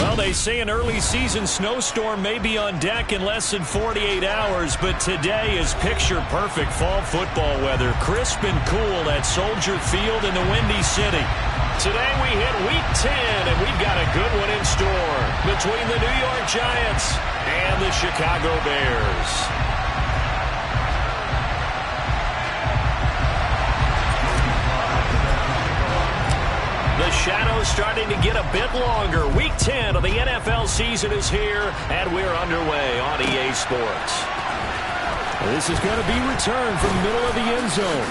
Well, they say an early season snowstorm may be on deck in less than 48 hours, but today is picture-perfect fall football weather. Crisp and cool at Soldier Field in the Windy City. Today we hit Week 10, and we've got a good one in store between the New York Giants and the Chicago Bears. The shadow's starting to get a bit longer. Week 10 of the NFL season is here, and we're underway on EA Sports. This is going to be returned from the middle of the end zone.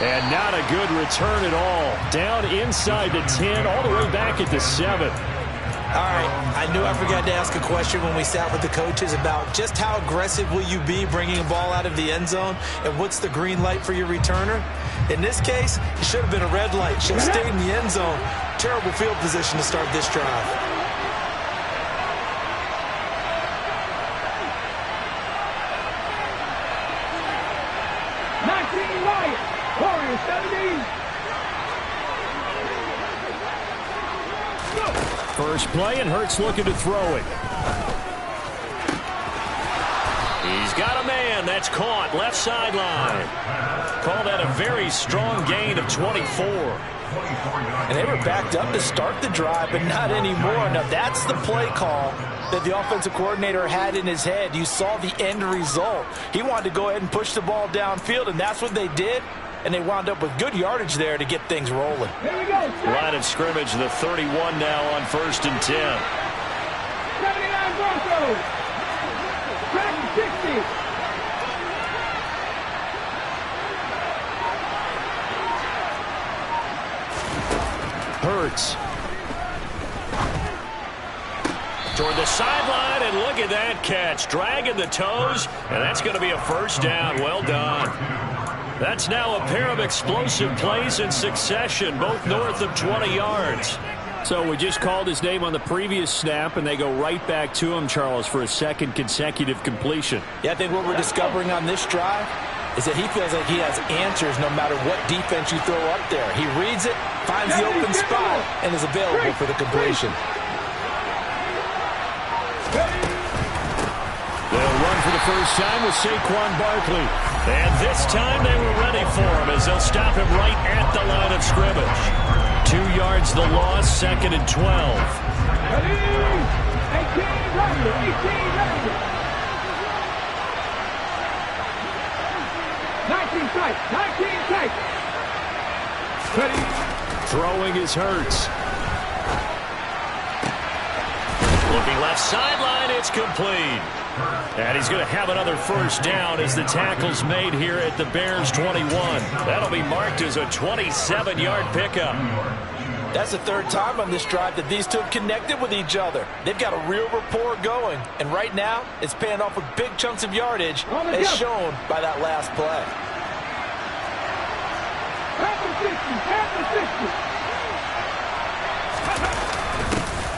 And not a good return at all. Down inside the 10, all the way back at the 7. All right, I knew I forgot to ask a question when we sat with the coaches about just how aggressive will you be bringing a ball out of the end zone, and what's the green light for your returner? In this case, it should have been a red light. Should have stayed in the end zone. Terrible field position to start this drive. First play, and Hurts looking to throw it. He's got a man. That's caught. Left sideline. Call that a very strong gain of 24. And they were backed up to start the drive, but not anymore. Now, that's the play call that the offensive coordinator had in his head. You saw the end result. He wanted to go ahead and push the ball downfield, and that's what they did. And they wound up with good yardage there to get things rolling. Line of scrimmage, the 31 now on 1st and 10. 79 Broncos. Back to 60. Hurts. Toward the sideline, and look at that catch. Dragging the toes, and that's going to be a first down. Well done. That's now a pair of explosive plays in succession, both north of 20 yards. So we just called his name on the previous snap, and they go right back to him, Charles, for a second consecutive completion. Yeah, I think what we're discovering on this drive is that he feels like he has answers no matter what defense you throw up there. He reads it, finds the open spot, and is available for the completion. They'll run for the first time with Saquon Barkley. And this time they were ready for him as they'll stop him right at the line of scrimmage. 2 yards the loss, 2nd and 12. 18 ready. 19 tight. 19 tight. Ready. Throwing is Hurts. Looking left sideline, it's complete. And he's going to have another first down as the tackle's made here at the Bears 21. That'll be marked as a 27-yard pickup. That's the third time on this drive that these two have connected with each other. They've got a real rapport going. And right now, it's paying off with big chunks of yardage, as shown by that last play.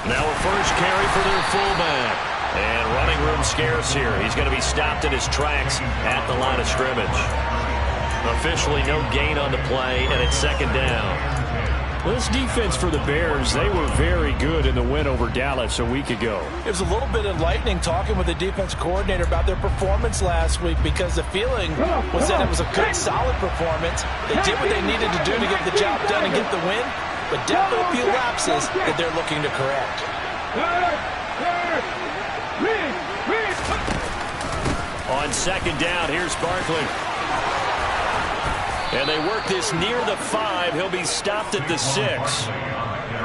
Now a first carry for their fullback. And running room scarce here. He's going to be stopped in his tracks at the line of scrimmage. Officially no gain on the play, and it's 2nd down. Well, this defense for the Bears, they were very good in the win over Dallas a week ago. It was a little bit enlightening talking with the defense coordinator about their performance last week, because the feeling was that it was a good, solid performance. They did what they needed to do to get the job done and get the win, but definitely a few lapses that they're looking to correct. On 2nd down, here's Barkley. And they work this near the 5. He'll be stopped at the 6.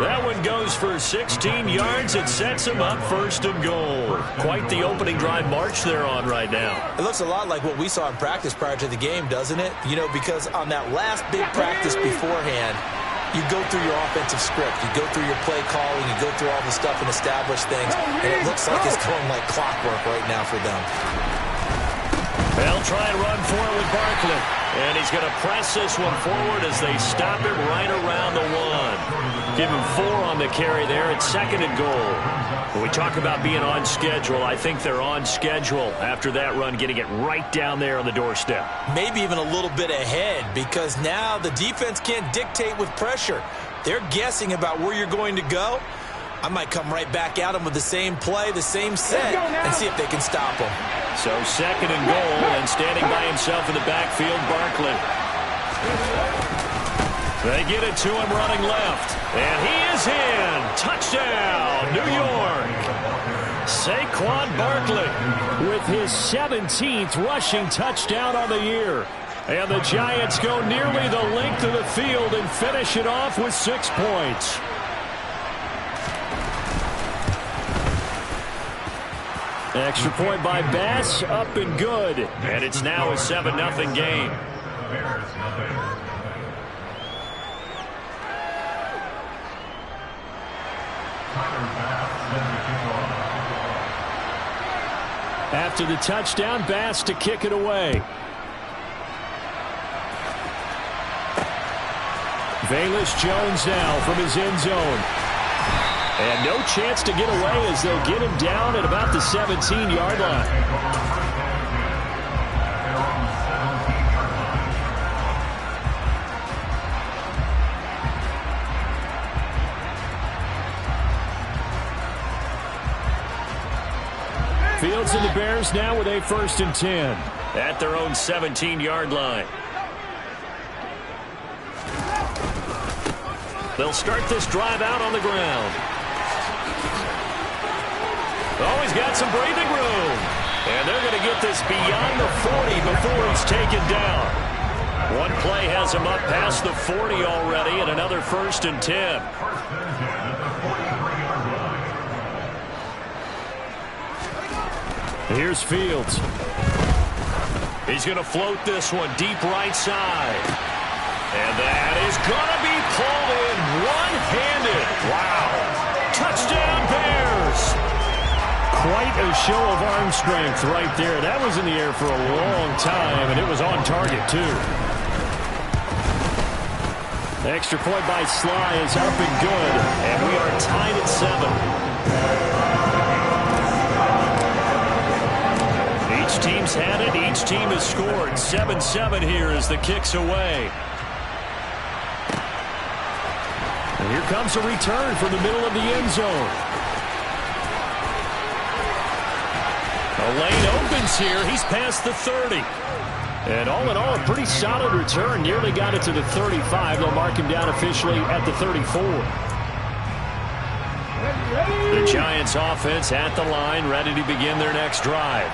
That one goes for 16 yards. It sets him up 1st and goal. Quite the opening drive march they're on right now. It looks a lot like what we saw in practice prior to the game, doesn't it? You know, because on that last big practice beforehand, you go through your offensive script. You go through your play calling. You go through all the stuff and establish things. And it looks like it's going like clockwork right now for them. They'll try and run forward with Barkley. And he's going to press this one forward as they stop him right around the 1. Give him 4 on the carry there. It's 2nd and goal. When we talk about being on schedule, I think they're on schedule after that run, getting it right down there on the doorstep. Maybe even a little bit ahead, because now the defense can't dictate with pressure. They're guessing about where you're going to go. I might come right back at them with the same play, the same set, and see if they can stop them. So 2nd and goal, and standing by himself in the backfield, Barkley. They get it to him running left. And he is in. Touchdown, New York. Saquon Barkley with his 17th rushing touchdown on the year. And the Giants go nearly the length of the field and finish it off with 6 points. Extra point by Bass, up and good. And it's now a 7-0 game. After the touchdown, Bass to kick it away. Velus Jones now from his end zone. And no chance to get away as they'll get him down at about the 17-yard line. Fields and the Bears now with a 1st and 10 at their own 17-yard line. They'll start this drive out on the ground. Oh, he's got some breathing room. And they're going to get this beyond the 40 before he's taken down. One play has him up past the 40 already, and another 1st and 10. Here's Fields. He's going to float this one deep right side. And that is going to be pulled in one-handed. Wow. Touchdown, Bears. Quite a show of arm strength right there. That was in the air for a long time, and it was on target, too. The extra point by Sly is up and good, and we are tied at 7. Each team's had it. Each team has scored. 7-7 here as the kick's away. And here comes a return from the middle of the end zone. A lane opens here. He's past the 30. And all in all, a pretty solid return. Nearly got it to the 35. They'll mark him down officially at the 34. The Giants offense at the line, ready to begin their next drive.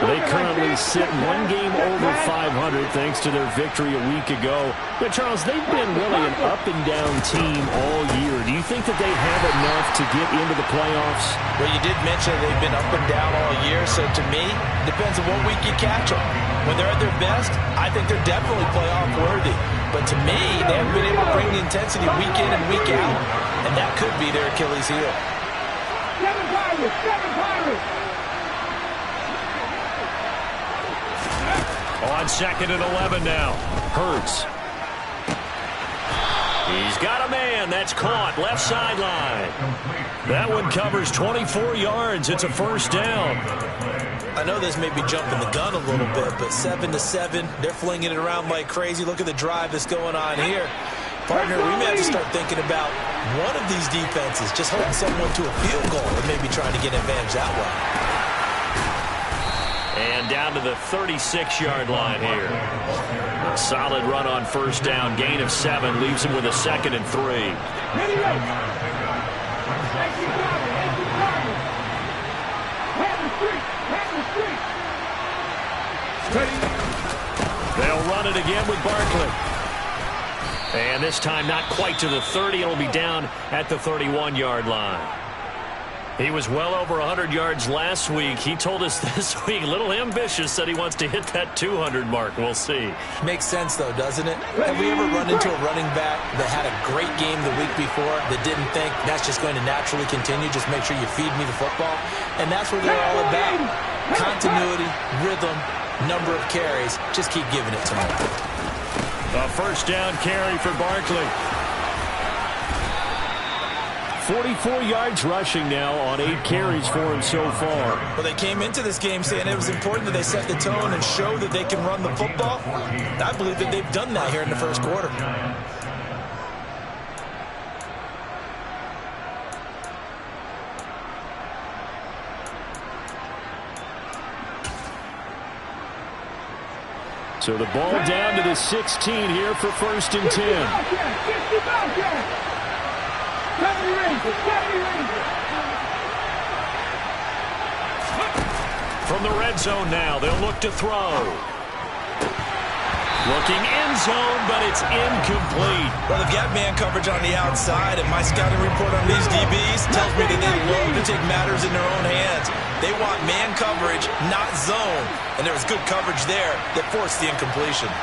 They currently sit 1 game over 500 thanks to their victory a week ago. But, Charles, they've been really an up-and-down team all year. Do you think that they have enough to get into the playoffs? Well, you did mention they've been up and down all year, so to me, it depends on what week you catch them. When they're at their best, I think they're definitely playoff worthy. But to me, they haven't been able to bring the intensity week in and week out, and that could be their Achilles heel. 7 Pirates! On 2nd and 11 now. Hurts. He's got a man. That's caught. Left sideline. That one covers 24 yards. It's a 1st down. I know this may be jumping the gun a little bit, but 7-7, they're flinging it around like crazy. Look at the drive that's going on here. Partner, we may have to start thinking about one of these defenses just holding someone to a field goal and maybe trying to get an advantage that way. And down to the 36-yard line here. A solid run on 1st down. Gain of 7 leaves him with a 2nd and 3. They'll run it again with Barkley. And this time not quite to the 30. It'll be down at the 31-yard line. He was well over 100 yards last week. He told us this week, a little ambitious, said he wants to hit that 200 mark. We'll see. Makes sense, though, doesn't it? Have we ever run into a running back that had a great game the week before that didn't think that's just going to naturally continue? Just make sure you feed me the football. And that's what they're all about. Continuity, rhythm, number of carries. Just keep giving it to him. A 1st down carry for Barkley. 44 yards rushing now on 8 carries for him so far. Well, they came into this game saying it was important that they set the tone and show that they can run the football. I believe that they've done that here in the 1st quarter. So the ball down to the 16 here for 1st and 10. From the red zone now, they'll look to throw. Looking end zone, but it's incomplete. Well, they've got man coverage on the outside, and my scouting report on these DBs tells me that they love to take matters in their own hands. They want man coverage, not zone. And there was good coverage there that forced the incompletion.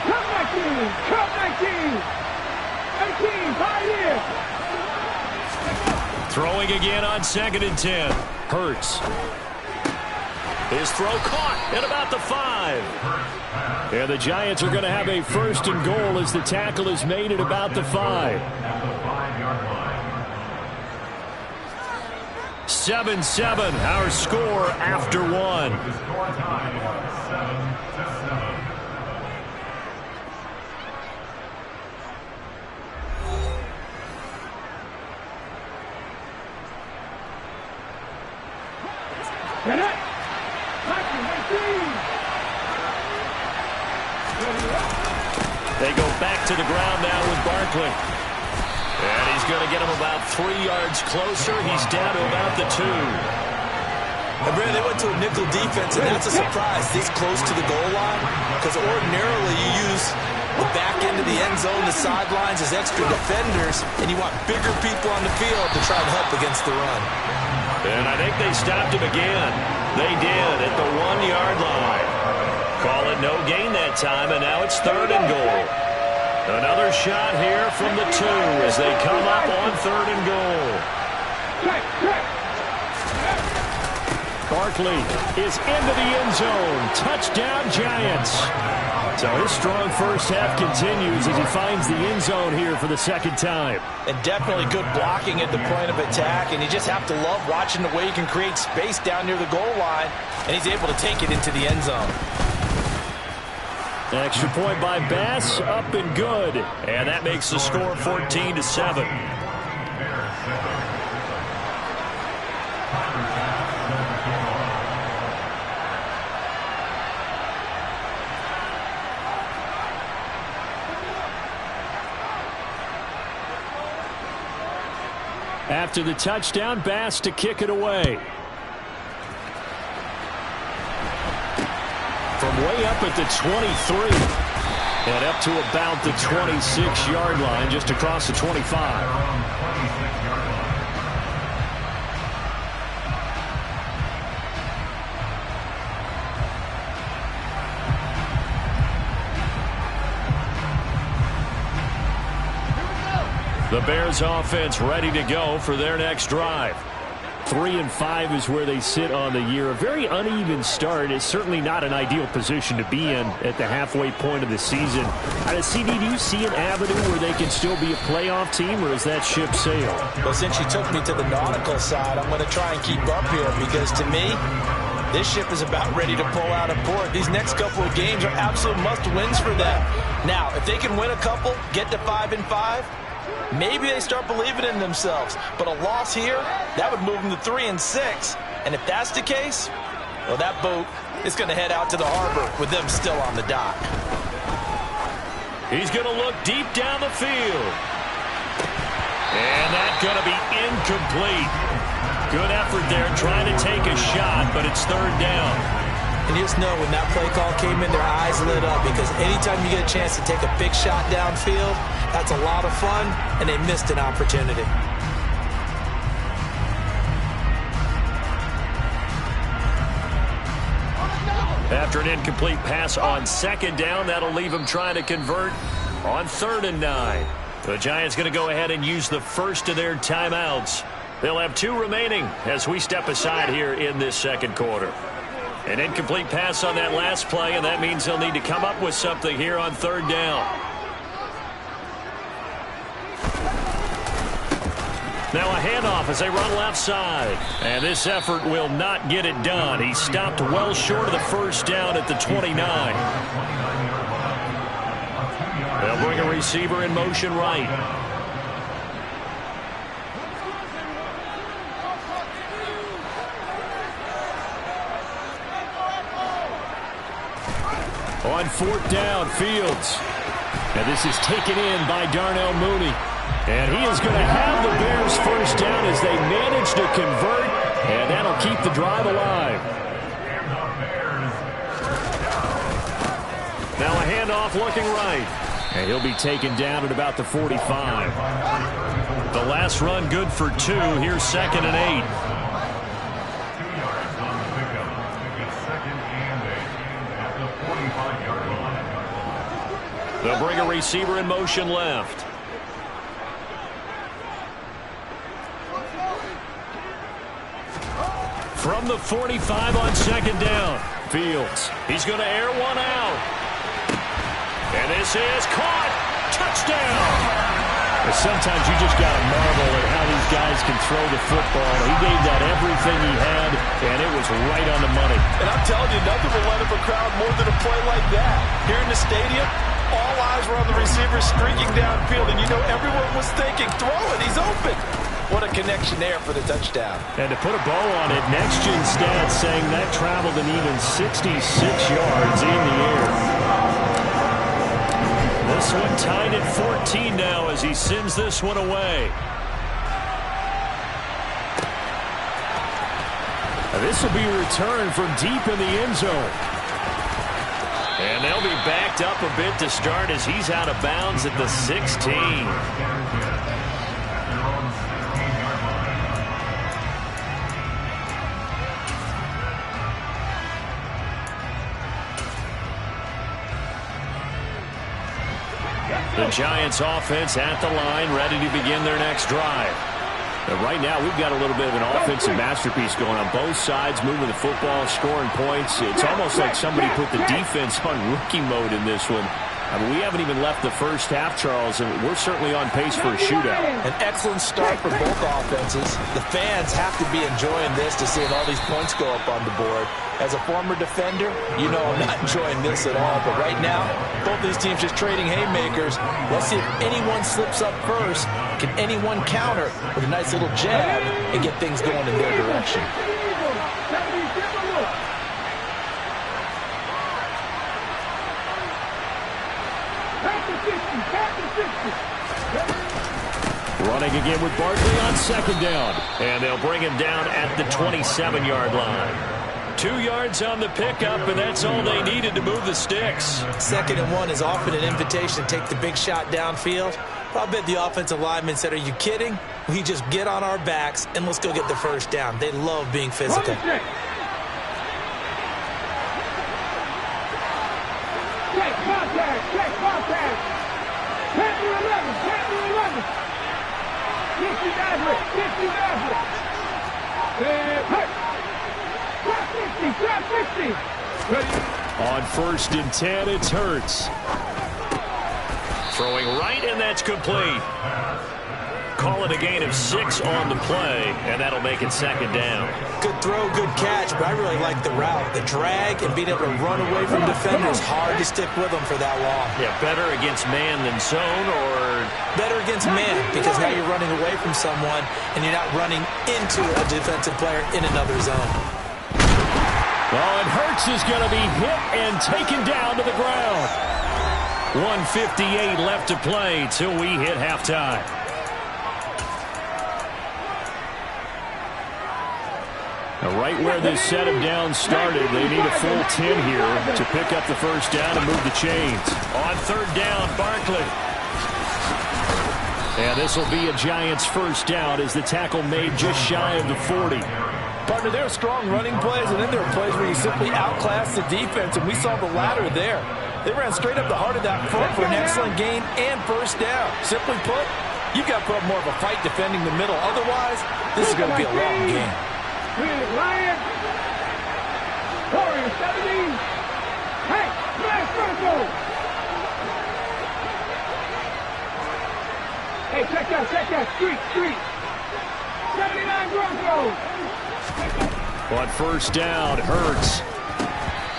Come 19! Come 19! 18, pioneer! Throwing again on 2nd and 10. Hurts. His throw caught at about the 5. And the Giants are going to have a 1st and goal as the tackle is made at about the 5. 7-7, our score after 1. Get it! They go back to the ground now with Barkley. And he's going to get him about 3 yards closer. He's down to about the 2. And Brad, they went to a nickel defense, and that's a surprise this close to the goal line, because ordinarily you use the back end of the end zone, the sidelines as extra defenders, and you want bigger people on the field to try to help against the run. And I think they stopped him again. They did at the 1-yard line. Call it no gain that time, and now it's 3rd and goal. Another shot here from the 2 as they come up on 3rd and goal. Barkley is into the end zone. Touchdown, Giants. So his strong first half continues as he finds the end zone here for the 2nd time. And definitely good blocking at the point of attack, and you just have to love watching the way he can create space down near the goal line, and he's able to take it into the end zone. Extra point by Bass, up and good. And that makes the score 14-7. After the touchdown, Bass to kick it away. From way up at the 23 and up to about the 26-yard line, just across the 25. The Bears offense ready to go for their next drive. 3-5 is where they sit on the year. A very uneven start. It's certainly not an ideal position to be in at the halfway point of the season. CD, do you see an avenue where they can still be a playoff team, or is that ship sailed? Well, since you took me to the nautical side, I'm going to try and keep up here, because to me, this ship is about ready to pull out of port. These next couple of games are absolute must-wins for them. Now, if they can win a couple, get to 5-5, maybe they start believing in themselves. But a loss here, that would move them to 3-6. And if that's the case, well, that boat is going to head out to the harbor with them still on the dock. He's going to look deep down the field. And that's going to be incomplete. Good effort there trying to take a shot, but it's 3rd down. And you just know when that play call came in, their eyes lit up, because anytime you get a chance to take a big shot downfield, that's a lot of fun, and they missed an opportunity. After an incomplete pass on 2nd down, that'll leave them trying to convert on 3rd and 9. The Giants going to go ahead and use the first of their timeouts. They'll have 2 remaining as we step aside here in this 2nd quarter. An incomplete pass on that last play, and that means they'll need to come up with something here on 3rd down. Now a handoff as they run left side. And this effort will not get it done. He stopped well short of the 1st down at the 29. They'll bring a receiver in motion right. On fourth down, Fields. And this is taken in by Darnell Mooney. And he is going to have the Bears first down as they manage to convert. And that'll keep the drive alive. Now a handoff looking right. And he'll be taken down at about the 45. The last run good for 2. Here's 2nd and 8. They'll bring a receiver in motion left. From the 45 on 2nd down. Fields. He's going to air one out. And this is caught. Touchdown. Sometimes you just got to marvel at how these guys can throw the football. He gave that everything he had, and it was right on the money. And I'm telling you, nothing will light up a crowd more than a play like that. Here in the stadium, all eyes were on the receiver streaking downfield, and you know everyone was thinking, throw it, he's open. What a connection there for the touchdown. And to put a bow on it, Next Gen Stats saying that traveled an even 66 yards in the air. This one tied at 14 now as he sends this one away. This will be returned from deep in the end zone. And they'll be backed up a bit to start as he's out of bounds at the 16. The Giants offense at the line, ready to begin their next drive. And right now, we've got a little bit of an offensive masterpiece going on both sides, moving the football, scoring points. It's almost like somebody put the defense on rookie mode in this one. I mean, we haven't even left the first half, Charles, and we're certainly on pace for a shootout. An excellent start for both offenses. The fans have to be enjoying this to see all these points go up on the board. As a former defender, you know I'm not enjoying this at all. But right now, both these teams just trading haymakers. Let's see if anyone slips up first. Can anyone counter with a nice little jab and get things going in their direction? Running again with Barkley on 2nd down. And they'll bring him down at the 27-yard line. 2 yards on the pickup, and that's all they needed to move the sticks. 2nd and 1 is often an invitation to take the big shot downfield. I bet the offensive lineman said, are you kidding? We just get on our backs and let's go get the first down. They love being physical. Check contact, check contact. Panther 11, Panther 11. Get you Maverick, get you Maverick. And hey, trap 60. Ready? On 1st and 10, it's Hurts. Throwing right, and that's complete. Call it a gain of 6 on the play, and that'll make it 2nd down. Good throw, good catch, but I really like the route. The drag and being able to run away from defenders, hard to stick with them for that long. Yeah, better against man than zone, or better against man, because now you're running away from someone and you're not running into a defensive player in another zone. Oh, and Hurts is going to be hit and taken down to the ground. 1:58 left to play till we hit halftime. Now, right where this set of downs started, they need a full 10 here to pick up the first down and move the chains. On 3rd down, Barkley. And this will be a Giants first down as the tackle made just shy of the 40. Partner, there are strong running plays, and then there are plays where you simply outclass the defense, and we saw the latter there. They ran straight up the heart of that front for an excellent gain and first down. Simply put, you've got to put up more of a fight defending the middle. Otherwise, this is going to be a long game. Lions. Warriors 17. Hey, flash Broncos. Hey, check out. Street. 79 Broncos. On 1st down, Hurts.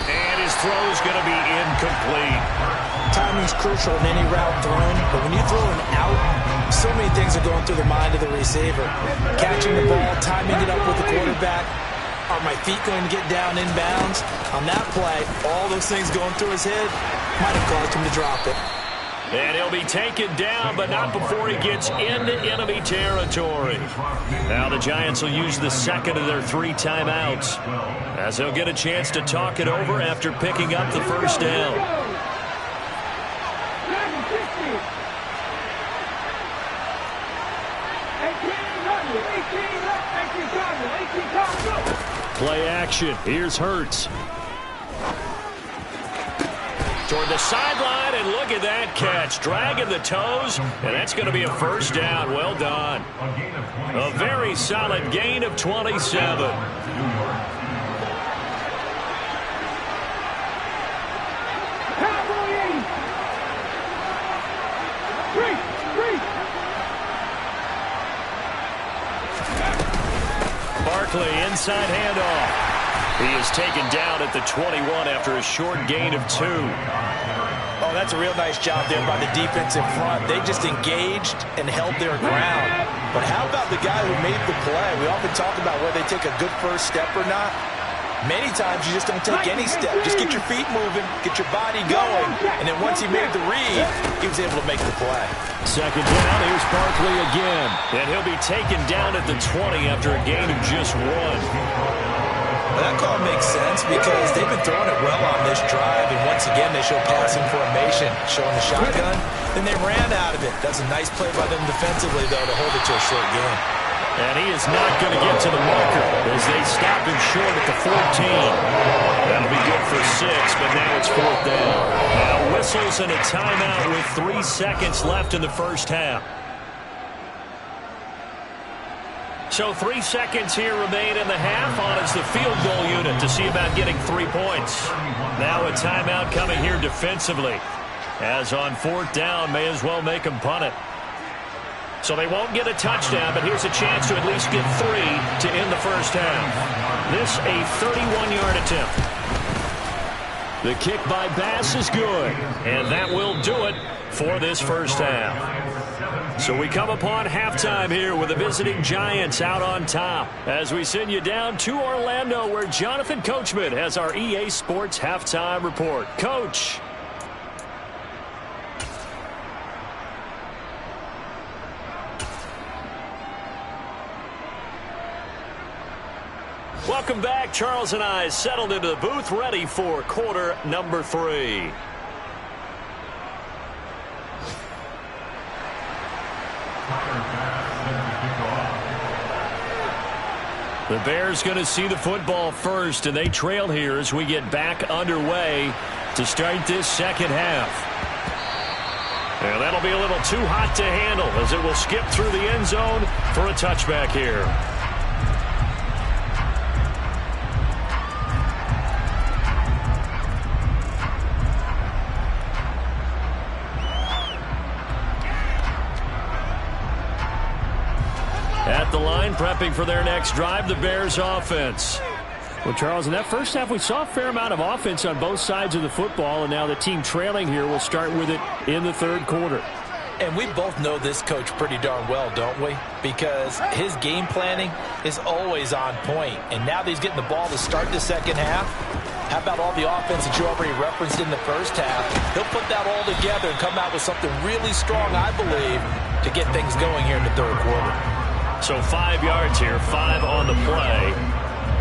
And his throw is going to be incomplete. Timing's crucial in any route thrown, but when you throw an out, so many things are going through the mind of the receiver. Catching the ball, timing it up with the quarterback. Are my feet going to get down inbounds? On that play, all those things going through his head might have caused him to drop it. And he'll be taken down, but not before he gets into enemy territory. Now the Giants will use the second of their 3 timeouts, as they'll get a chance to talk it over after picking up the first down. Play action. Here's Hurts. Toward the sideline, and look at that catch. Dragging the toes, and that's going to be a first down. Well done. A very solid gain of 27. Barkley, inside handoff. He is taken down at the 21 after a short gain of 2. Oh, that's a real nice job there by the defense in front. They just engaged and held their ground. But how about the guy who made the play? We often talk about whether they take a good first step or not. Many times you just don't take any step. Just get your feet moving, get your body going, and then once he made the read, he was able to make the play. Second down, here's Barkley again. And he'll be taken down at the 20 after a gain of just 1. Well, that call makes sense because they've been throwing it well on this drive, and once again they show passing formation, showing the shotgun. Then they ran out of it. That's a nice play by them defensively, though, to hold it to a short game. And he is not going to get to the marker as they stop him short at the 14. That'll be good for 6, but now it's 4th down. Now whistles and a timeout with 3 seconds left in the first half. So 3 seconds here remain in the half. On is the field goal unit to see about getting 3 points. Now a timeout coming here defensively. As on 4th down, may as well make him punt it. So they won't get a touchdown, but here's a chance to at least get 3 to end the first half. This a 31-yard attempt. The kick by Bass is good, and that will do it for this first half. So we come upon halftime here with the visiting Giants out on top as we send you down to Orlando where Jonathan Coachman has our EA Sports halftime report. Coach. Welcome back. Charles and I settled into the booth ready for quarter number 3. The Bears going to see the football first, and they trail here as we get back underway to start this second half. And that'll be a little too hot to handle as it will skip through the end zone for a touchback here. At the line, prepping for their next drive, the Bears offense. Well, Charles, in that first half, we saw a fair amount of offense on both sides of the football, and now the team trailing here will start with it in the third quarter. And we both know this coach pretty darn well, don't we? Because his game planning is always on point. And now that he's getting the ball to start the second half, how about all the offense that you already referenced in the first half? He'll put that all together and come out with something really strong, I believe, to get things going here in the third quarter. So 5 yards here, 5 on the play,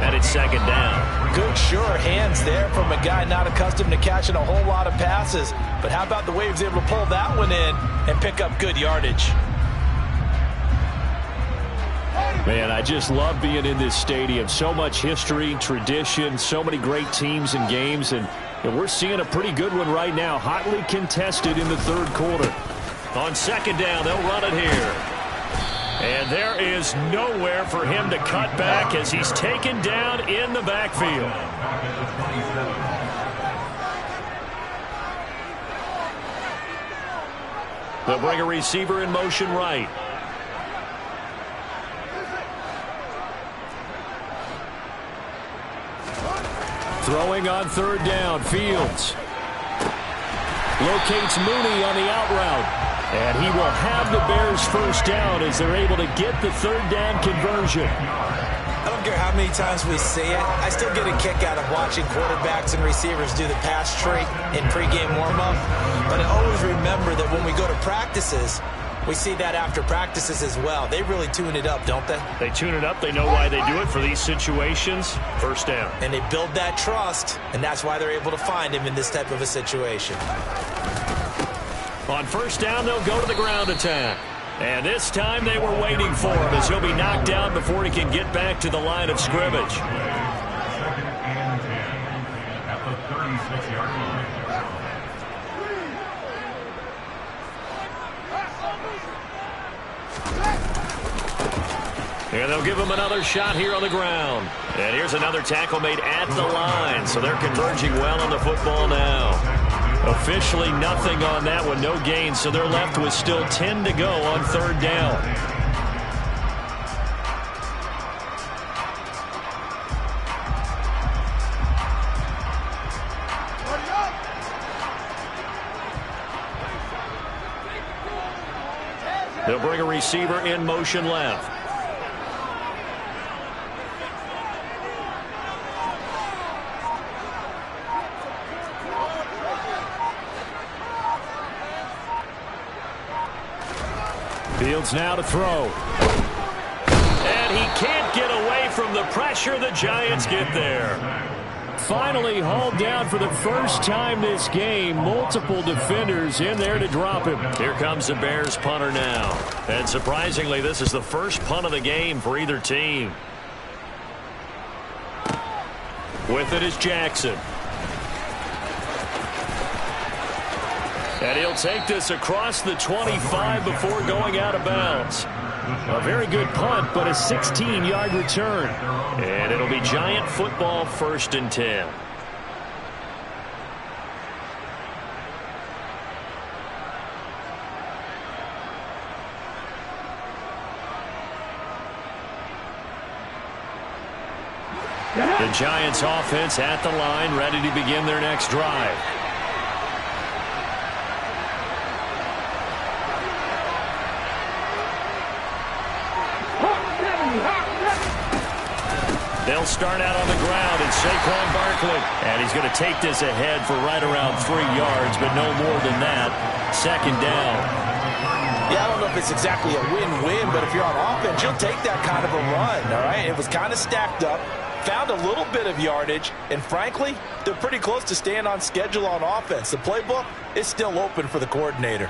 and it's second down. Good, sure hands there from a guy not accustomed to catching a whole lot of passes. But how about the way he was able to pull that one in and pick up good yardage? Man, I just love being in this stadium. So much history, tradition, so many great teams and games, and we're seeing a pretty good one right now, hotly contested in the third quarter. On second down, they'll run it here. And there is nowhere for him to cut back as he's taken down in the backfield. They'll bring a receiver in motion right. Throwing on third down, Fields. Locates Mooney on the out route. And he will have the Bears first down as they're able to get the third down conversion. I don't care how many times we see it, I still get a kick out of watching quarterbacks and receivers do the pass treat in pregame warm-up. But I always remember that when we go to practices, we see that after practices as well. They really tune it up, don't they? They tune it up. They know why they do it for these situations. First down. And they build that trust, and that's why they're able to find him in this type of a situation. On first down, they'll go to the ground attack. And this time they were waiting for him as he'll be knocked down before he can get back to the line of scrimmage. Second and 10 at the 36-yard line. And they'll give him another shot here on the ground. And here's another tackle made at the line. So they're converging well on the football now. Officially nothing on that one, no gain. So they're left with still 10 to go on third down. They'll bring a receiver in motion left. Fields now to throw. And he can't get away from the pressure. The Giants get there. Finally hauled down for the first time this game. Multiple defenders in there to drop him. Here comes the Bears punter now. And surprisingly, this is the first punt of the game for either team. With it is Jackson. And he'll take this across the 25 before going out of bounds. A very good punt, but a 16-yard return. And it'll be Giant football, 1st and 10. The Giants offense at the line, ready to begin their next drive. They'll start out on the ground, and Saquon Barkley. And he's going to take this ahead for right around 3 yards, but no more than that. Second down. Yeah, I don't know if it's exactly a win-win, but if you're on offense, you'll take that kind of a run, all right? It was kind of stacked up, found a little bit of yardage, and frankly, they're pretty close to staying on schedule on offense. The playbook is still open for the coordinator.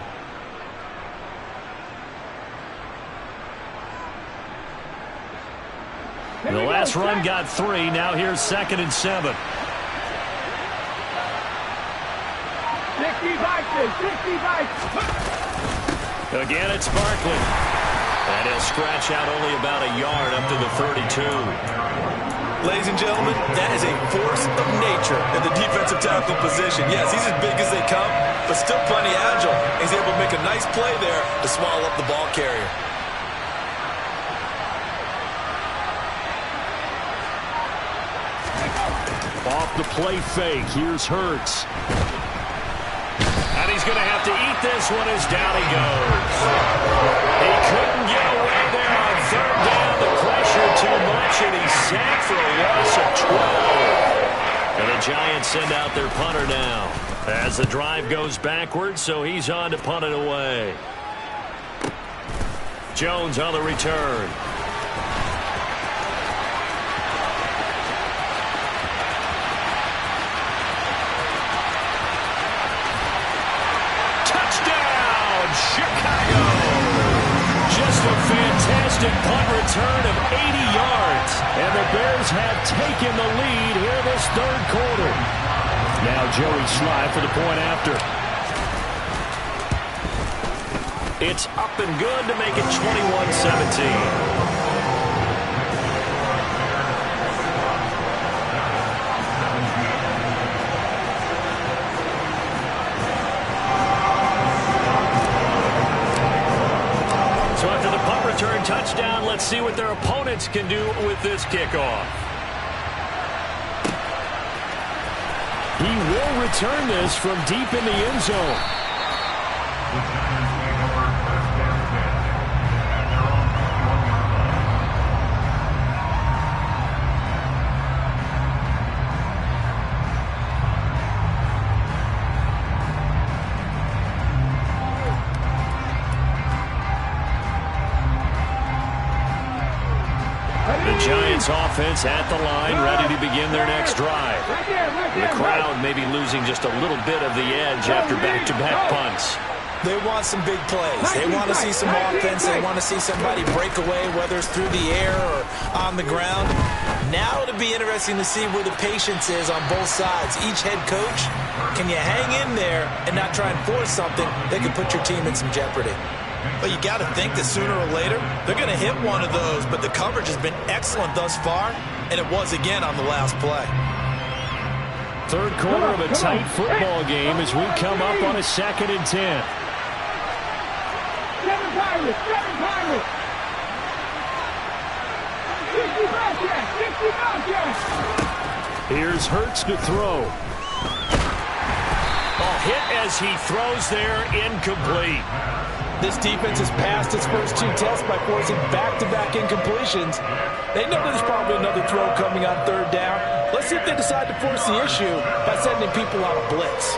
The last run got 3. Now here's 2nd and 7. 65, 65. Again, it's Barkley. And he'll scratch out only about a yard up to the 32. Ladies and gentlemen, that is a force of nature in the defensive tackle position. Yes, he's as big as they come, but still plenty agile. He's able to make a nice play there to swallow up the ball carrier. Off the play fake, here's Hurts. And he's going to have to eat this one as down he goes. He couldn't get away there on third down. The pressure too much, and he's sacked for a loss of 12. And the Giants send out their punter now. As the drive goes backwards, so he's on to punt it away. Jones on the return. Chicago. Just a fantastic punt return of 80 yards. And the Bears have taken the lead here this third quarter. Now Joey Slye for the point after. It's up and good to make it 21-17. Return touchdown. Let's see what their opponents can do with this kickoff. He will return this from deep in the end zone. The Giants offense at the line, ready to begin their next drive. The crowd may be losing just a little bit of the edge after back-to-back punts. They want some big plays. They want to see some offense. They want to see somebody break away, whether it's through the air or on the ground. Now it'll be interesting to see where the patience is on both sides. Each head coach, can you hang in there and not try and force something that could put your team in some jeopardy? But you got to think that sooner or later, they're going to hit one of those. But the coverage has been excellent thus far, and it was again on the last play. Third quarter of a tight football game as we come up on a 2nd and 10. 7 Pirates, 7 Pirates. 60 Bobcats, 60 Bobcats. Here's Hurts to throw. Hit as he throws there, incomplete. This defense has passed its first 2 tests by forcing back-to-back incompletions. They know there's probably another throw coming on 3rd down. Let's see if they decide to force the issue by sending people on a blitz.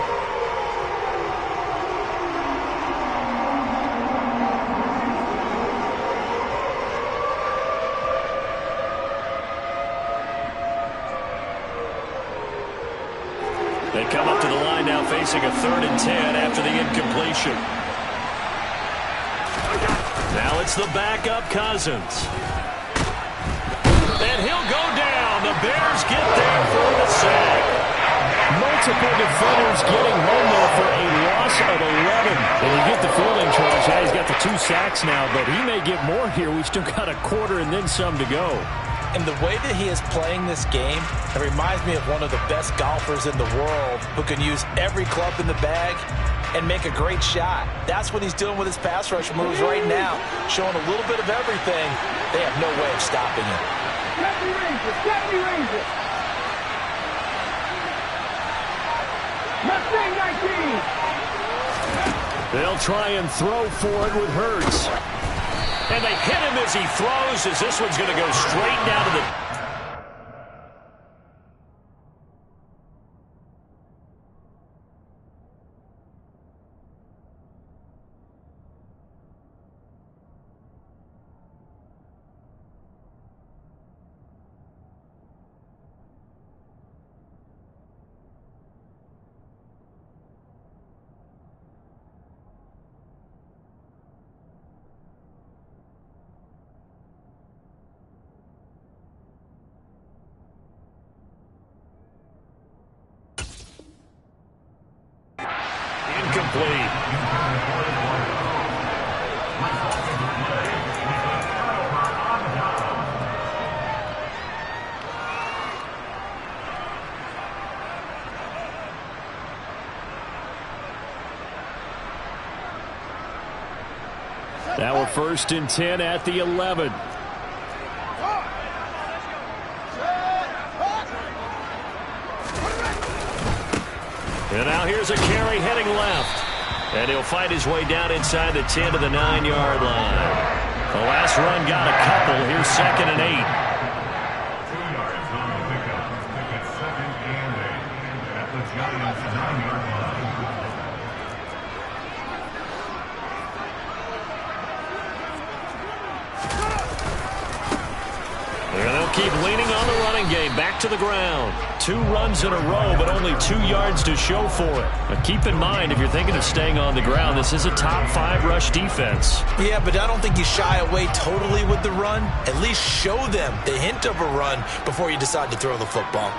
They come up to the line now facing a 3rd and 10 after the incompletion. Now it's the backup Cousins. And he'll go down. The Bears get there for the sack. Multiple defenders getting home there for a loss of 11. And you get the feeling, Charles, yeah, he's got the 2 sacks now, but he may get more here. We've still got a quarter and then some to go. And the way that he is playing this game, it reminds me of one of the best golfers in the world who can use every club in the bag and make a great shot. That's what he's doing with his pass rush moves right now, showing a little bit of everything. They have no way of stopping him. 70 Rangers. Mustang 19. They'll try and throw for it with Hurts. And they hit him as he throws, as this one's going to go straight down to the... Incomplete. Now we're 1st and 10 at the 11. And now here's a carry heading left. And he'll fight his way down inside the 10 to the 9-yard line. The last run got a couple. Here's 2nd and 8. 2 yards on the pickup. It's 2nd and 8 at the Giants' 9-yard line. And they'll keep leaning on the running game. Back to the ground. 2 runs in a row, but only 2 yards to show for it. Now keep in mind, if you're thinking of staying on the ground, this is a top 5 rush defense. Yeah, but I don't think you shy away totally with the run. At least show them the hint of a run before you decide to throw the football.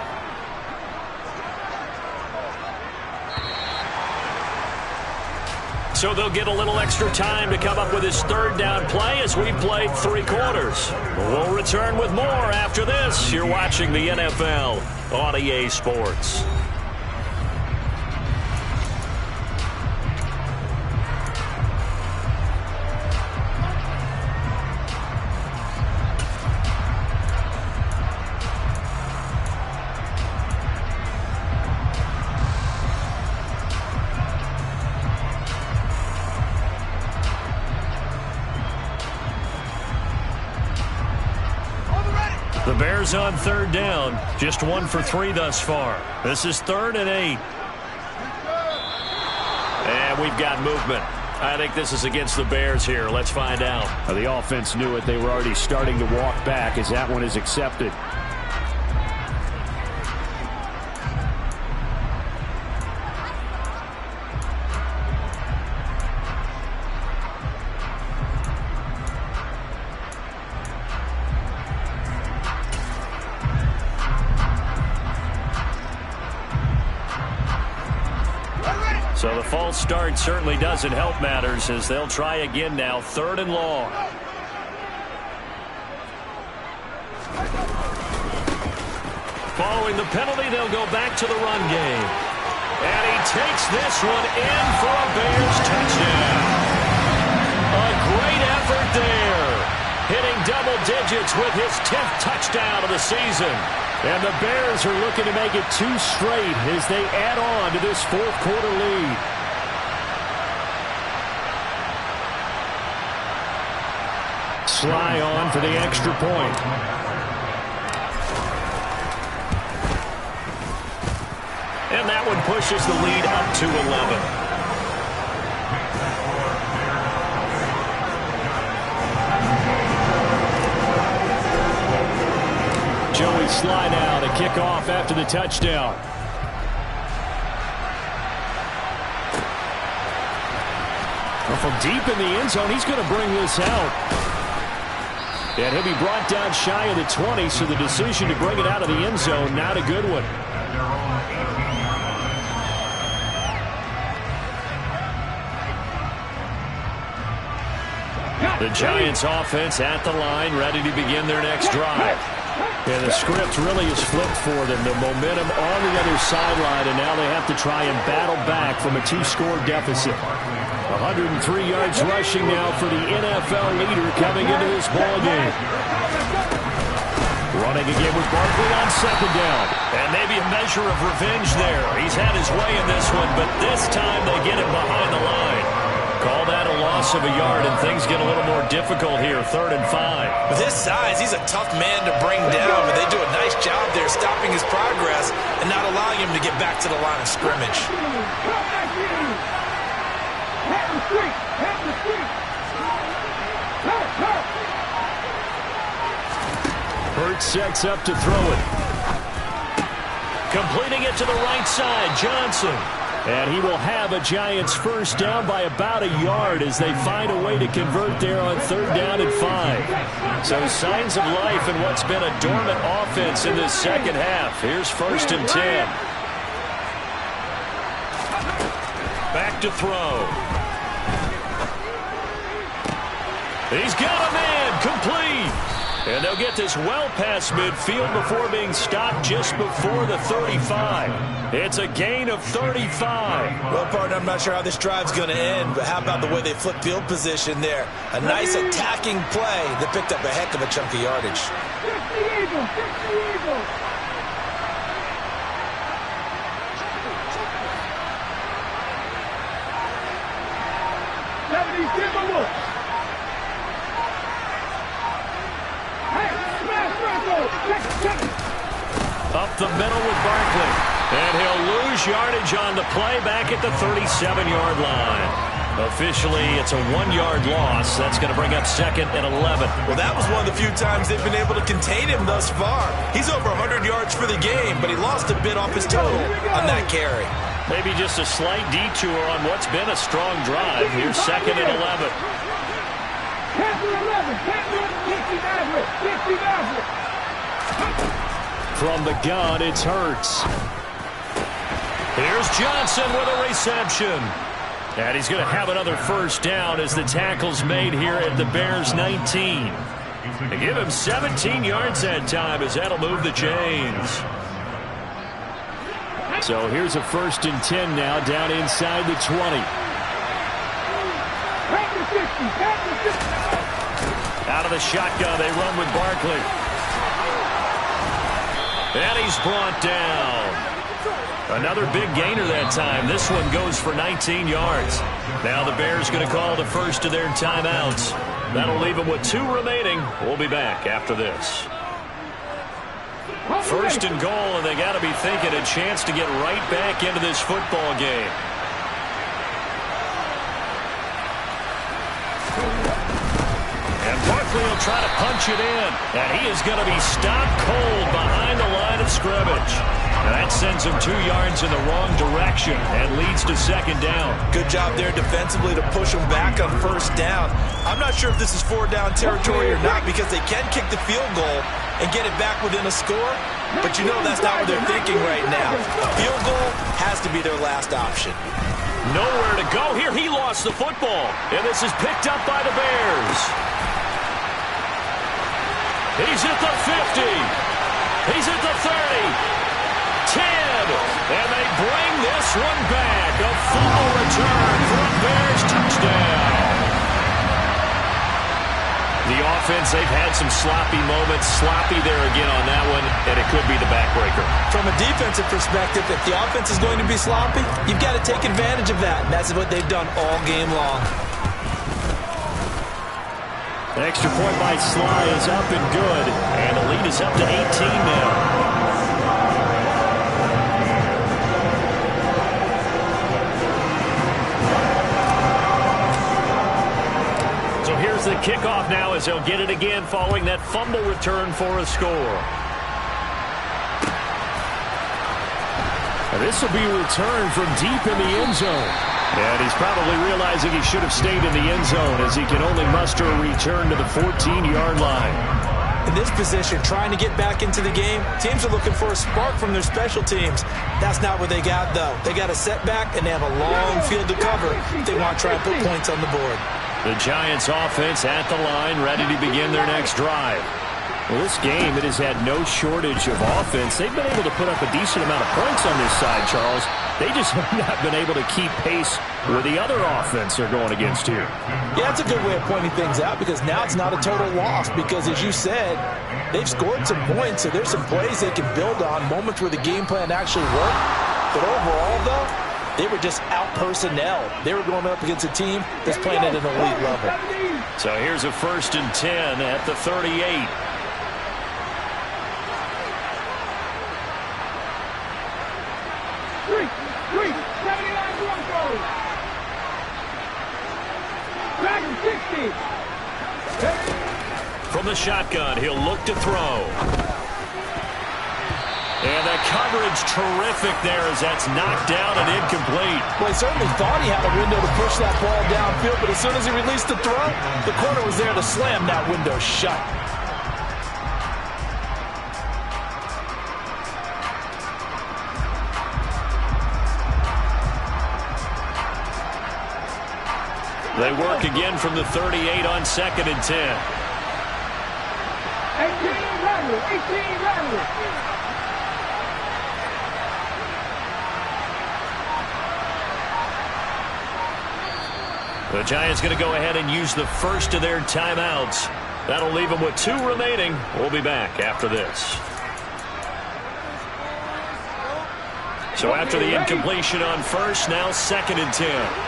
So they'll get a little extra time to come up with his 3rd down play as we played 3 quarters. We'll return with more after this. You're watching the NFL on EA Sports. The Bears on 3rd down, just 1 for 3 thus far. This is 3rd and 8. And we've got movement. I think this is against the Bears here. Let's find out. The offense knew it. They were already starting to walk back as that one is accepted. So the false start certainly doesn't help matters as they'll try again now. 3rd and long. Following the penalty, they'll go back to the run game. And he takes this one in for a Bears touchdown. A great effort there. Hitting double digits with his 10th touchdown of the season. And the Bears are looking to make it 2 straight as they add on to this 4th quarter lead. Sly on for the extra point. And that one pushes the lead up to 11. Joey Sly now to kick off after the touchdown. Well, from deep in the end zone, he's going to bring this out. And he'll be brought down shy of the 20, so the decision to bring it out of the end zone, not a good one. The Giants offense at the line, ready to begin their next drive. And the script really is flipped for them. The momentum on the other sideline, and now they have to try and battle back from a 2-score deficit. 103 yards rushing now for the NFL leader coming into this ballgame. Running again with Barkley on 2nd down. And maybe a measure of revenge there. He's had his way in this one, but this time they get him behind the line. Call that a loss of a yard, and things get a little more difficult here. 3rd and 5. With his size, he's a tough man to bring down, but they do a nice job there stopping his progress and not allowing him to get back to the line of scrimmage. Hurts sets up to throw it. Completing it to the right side, Johnson. And he will have a Giants first down by about a yard as they find a way to convert there on 3rd down and 5. So signs of life in what's been a dormant offense in this second half. Here's 1st and 10. Back to throw. He's got a man, complete. And they'll get this well past midfield before being stopped just before the 35. It's a gain of 35. Well, partner, I'm not sure how this drive's going to end, but how about the way they flip field position there? A nice attacking play that picked up a heck of a chunk of yardage. 50 Eagles, 50 Eagles. Up the middle with Barkley. And he'll lose yardage on the play back at the 37-yard line. Officially, it's a 1-yard loss. That's going to bring up 2nd and 11. Well, that was one of the few times they've been able to contain him thus far. He's over 100 yards for the game, but he lost a bit off his total on that carry. Maybe just a slight detour on what's been a strong drive. Here's 2nd and 11. From the gun, it's Hurts. Here's Johnson with a reception. And he's going to have another first down as the tackle's made here at the Bears 19. They give him 17 yards that time as that'll move the chains. So here's a 1st and 10 now down inside the 20. Out of the shotgun, they run with Barkley. And he's brought down. Another big gainer that time. This one goes for 19 yards. Now the Bears going to call the first of their timeouts. That'll leave them with 2 remaining. We'll be back after this. 1st and goal, and they got to be thinking a chance to get right back into this football game. And Barkley will try to punch it in. And he is going to be stopped cold behind the line of scrimmage. And that sends him 2 yards in the wrong direction and leads to second down. Good job there defensively to push him back on first down. I'm not sure if this is 4-down territory or not because they can kick the field goal and get it back within a score. But you know that's not what they're thinking right now. A field goal has to be their last option. Nowhere to go here. He lost the football. And this is picked up by the Bears. He's at the 50. He's at the 30. 10. And they bring this one back. A fumble return for a Bears touchdown. The offense, they've had some sloppy moments. Sloppy there again on that one, and it could be the backbreaker. From a defensive perspective, if the offense is going to be sloppy, you've got to take advantage of that. And that's what they've done all game long. The extra point by Sly is up and good, and the lead is up to 18 now. Here's the kickoff now as they'll get it again following that fumble return for a score. And this will be returned from deep in the end zone. And he's probably realizing he should have stayed in the end zone as he can only muster a return to the 14-yard line. In this position, trying to get back into the game, teams are looking for a spark from their special teams. That's not what they got, though. They got a setback, and they have a long field to cover if they want to try and put points on the board. The Giants offense at the line, ready to begin their next drive. Well, this game, it has had no shortage of offense. They've been able to put up a decent amount of points on this side, Charles. They just have not been able to keep pace with the other offense they're going against here. Yeah, that's a good way of pointing things out because now it's not a total loss because, as you said, they've scored some points, so there's some plays they can build on, moments where the game plan actually worked. But overall, though, they were just out-personnel. They were going up against a team that's playing at an elite level. So here's a 1st and 10 at the 38. From the shotgun, he'll look to throw. And the coverage terrific there as that's knocked down and incomplete. Well, he certainly thought he had a window to push that ball downfield, but as soon as he released the throw, the corner was there to slam that window shut. They work again from the 38 on 2nd and 10. 18 Rattler. The Giants going to go ahead and use the first of their timeouts. That'll leave them with 2 remaining. We'll be back after this. So after the incompletion on first, now 2nd and 10.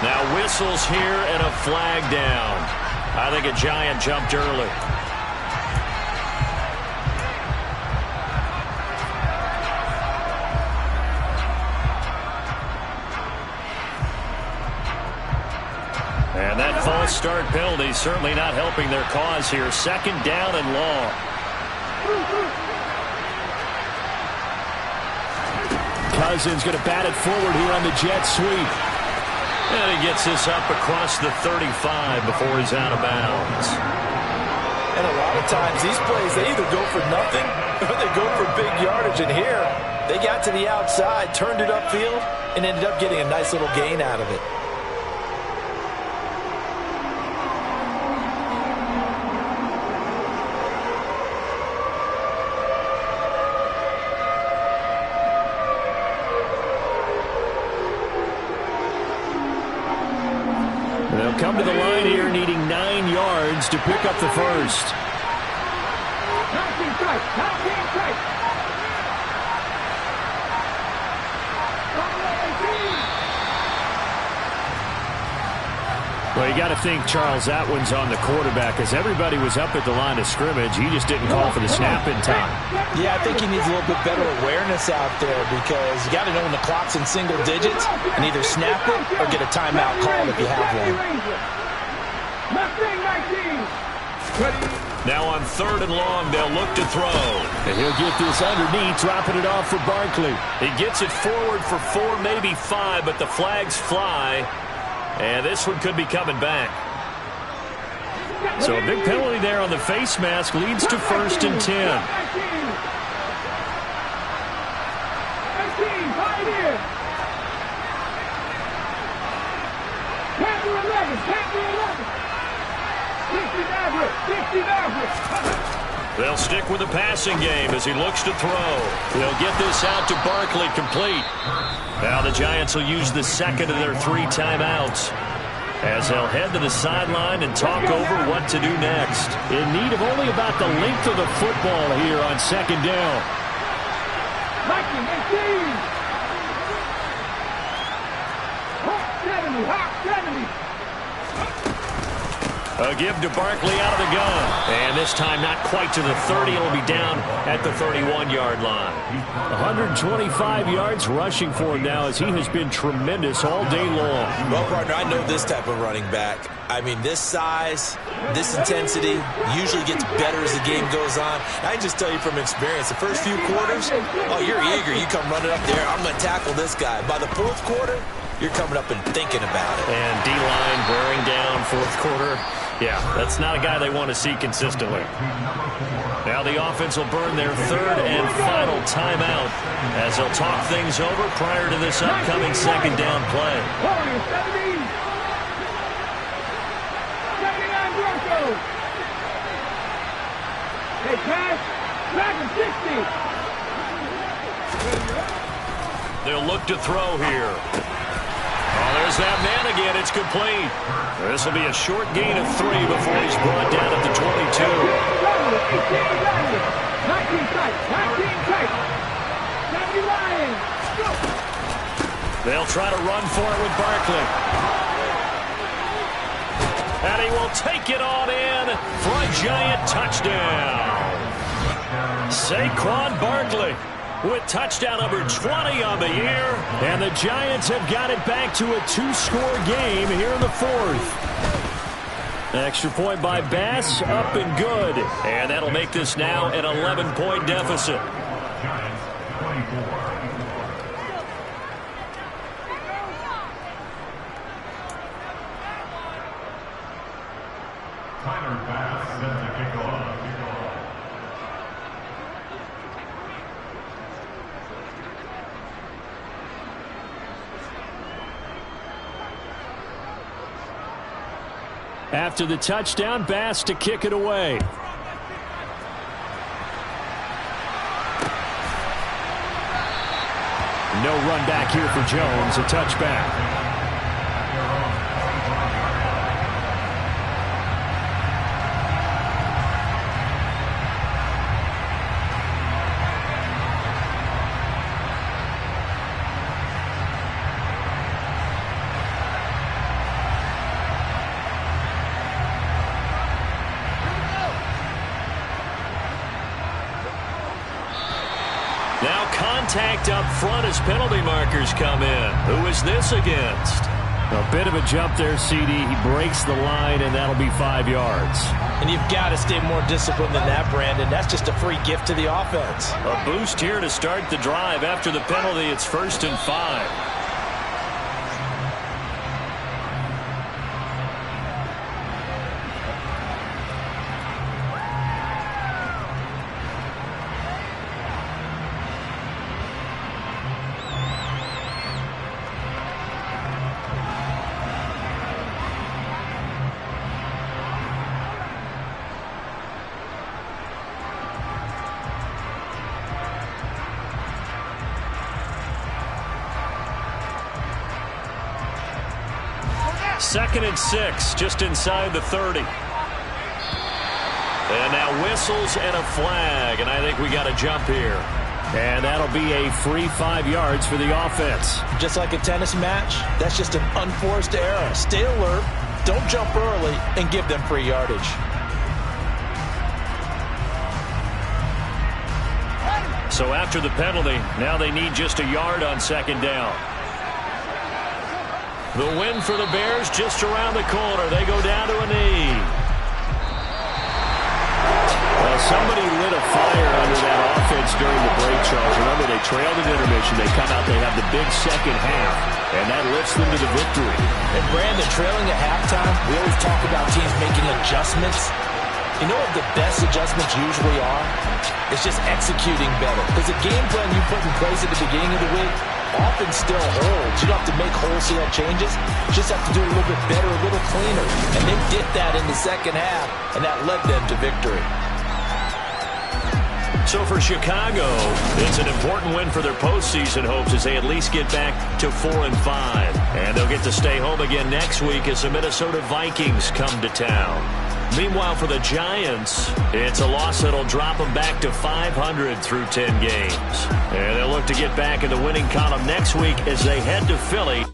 Now whistles here and a flag down. I think a Giant jumped early. And that false start penalty certainly not helping their cause here. 2nd down and long. Cousins going to bat it forward here on the jet sweep. And he gets this up across the 35 before he's out of bounds. And a lot of times these plays, they either go for nothing or they go for big yardage. And here, they got to the outside, turned it upfield, and ended up getting a nice little gain out of it. They'll come to the line here needing 9 yards to pick up the first. Well, you got to think, Charles, that one's on the quarterback, as everybody was up at the line of scrimmage. He just didn't call for the snap in time. Yeah, I think he needs a little bit better awareness out there, because you got to know when the clock's in single digits and either snap it or get a timeout called if you have one. Now on 3rd and long, they'll look to throw. And he'll get this underneath, dropping it off for Barkley. He gets it forward for 4, maybe 5, but the flags fly. And this one could be coming back. So a big penalty there on the face mask leads to 1st and 10. They'll stick with the passing game as he looks to throw. They'll get this out to Barkley, complete. Now the Giants will use the second of their 3 timeouts as they'll head to the sideline and talk over what to do next. In need of only about the length of the football here on 2nd down. A give to Barkley out of the gun. And this time not quite to the 30. It'll be down at the 31-yard line. 125 yards rushing for him now, as he has been tremendous all day long. Well, partner, I know this type of running back. I mean, this size, this intensity usually gets better as the game goes on. I can just tell you from experience, the first few quarters, oh, you're eager. You come running up there, I'm going to tackle this guy. By the 4th quarter, you're coming up and thinking about it. And D-line wearing down 4th quarter. Yeah, that's not a guy they want to see consistently. Now the offense will burn their 3rd and final timeout as they'll talk things over prior to this upcoming 2nd down play. They'll look to throw here. Oh, there's that man again. It's complete. This will be a short gain of 3 before he's brought down at the 22. They'll try to run for it with Barkley. And he will take it on in for a Giant touchdown. Saquon Barkley with touchdown number 20 on the year. And the Giants have got it back to a 2-score game here in the 4th. Extra point by Bass, up and good. And that'll make this now an 11-point deficit. Giants 24. Tyler Bass set to kick off. After the touchdown, Bass to kick it away. No run back here for Jones, a touchback. Contact up front as penalty markers come in. Who is this against? A bit of a jump there, CD. He breaks the line, and that'll be 5 yards. And you've got to stay more disciplined than that, Brandon. That's just a free gift to the offense. A boost here to start the drive. After the penalty, it's 1st and 5. Second and 6, just inside the 30. And now whistles and a flag, and I think we got a jump here. And that'll be a free 5 yards for the offense. Just like a tennis match, that's just an unforced error. Stay alert, Don't jump early and give them free yardage. So after the penalty, now they need just a yard on second down. The win for the Bears just around the corner. They go down to a knee. Well, somebody lit a fire under that offense during the break, Charles. Remember, they trailed at intermission. They come out, they have the big second half, and that lifts them to the victory. And Brandon, trailing at halftime, we always talk about teams making adjustments. You know what the best adjustments usually are? It's just executing better. Because the game plan you put in place at the beginning of the week often still holds. You don't have to make wholesale changes. You just have to do it a little bit better, a little cleaner. And they did that in the second half, and that led them to victory. So for Chicago, it's an important win for their postseason hopes as they at least get back to 4-5. And they'll get to stay home again next week as the Minnesota Vikings come to town. Meanwhile, for the Giants, it's a loss that'll drop them back to 500 through 10 games. And they'll look to get back in the winning column next week as they head to Philly.